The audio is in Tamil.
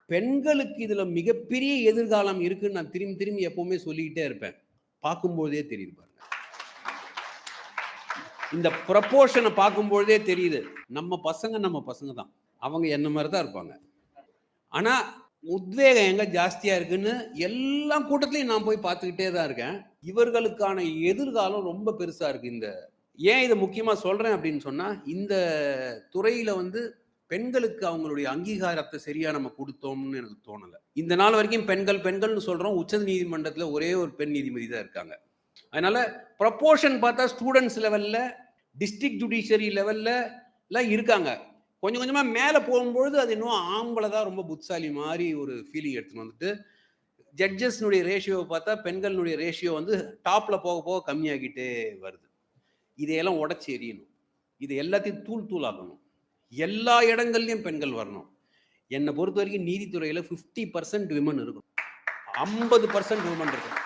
பெண்களுக்கு இதுல மிகப்பெரிய எதிர்காலம் இருக்குன்னு நான் திரும்பி திரும்பி எப்பவுமே சொல்லிக்கிட்டே இருப்பேன். பார்க்கும்போதே தெரியுது பாருங்க. இந்த ப்ரொபோர்ஷனை பார்க்கும்பொழுதே தெரியுது. நம்ம பசங்க தான். அவங்க என்ன மாதிரி தான் இருப்பாங்க. ஆனா உத்வேகம் எங்க ஜாஸ்தியா இருக்குன்னு எல்லா கூட்டத்திலையும் நான் போய் பார்த்துக்கிட்டே தான் இருக்கேன். இவர்களுக்கான எதிர்காலம் ரொம்ப பெருசா இருக்கு. ஏன் இதை முக்கியமா சொல்றேன் அப்படின்னு சொன்னா, இந்த துறையில வந்து பெண்களுக்கு அவங்களுடைய அங்கீகாரத்தை சரியா நம்ம கொடுத்தோம்னு எனக்கு தோணல. இந்த நாள் வரைக்கும் பெண்கள் பெண்கள்னு சொல்றோம். உச்ச நீதிமன்றத்துல ஒரே ஒரு பெண் நீதிபதி தான் இருக்காங்க. அதனால ப்ரொபோர்ஷன் பார்த்தா ஸ்டூடெண்ட்ஸ் லெவல்ல, டிஸ்ட்ரிக்ட் ஜுடிஷியரி லெவல்ல எல்லாம் இருக்காங்க. கொஞ்சம் கொஞ்சமா மேல போகும்பொழுது அது இன்னும் ஆம்பளை தான் ரொம்ப புத்திசாலி மாதிரி ஒரு ஃபீலிங் எடுத்துன்னு வந்துட்டு, ஜட்ஜஸ்னுடைய ரேஷியோவை பார்த்தா பெண்களுடைய ரேஷியோ வந்து டாப்ல போக போக கம்மியாகிட்டே வருது. இதையெல்லாம் உடைச்சு எறியணும். இது எல்லாத்தையும் தூள் தூளாக்கணும். எல்லா இடங்கள்லயும் பெண்கள் வரணும். என்னை பொறுத்த வரைக்கும் நீதித்துறையில 50% விமன் இருக்கணும். 50% விமன் இருக்கணும்.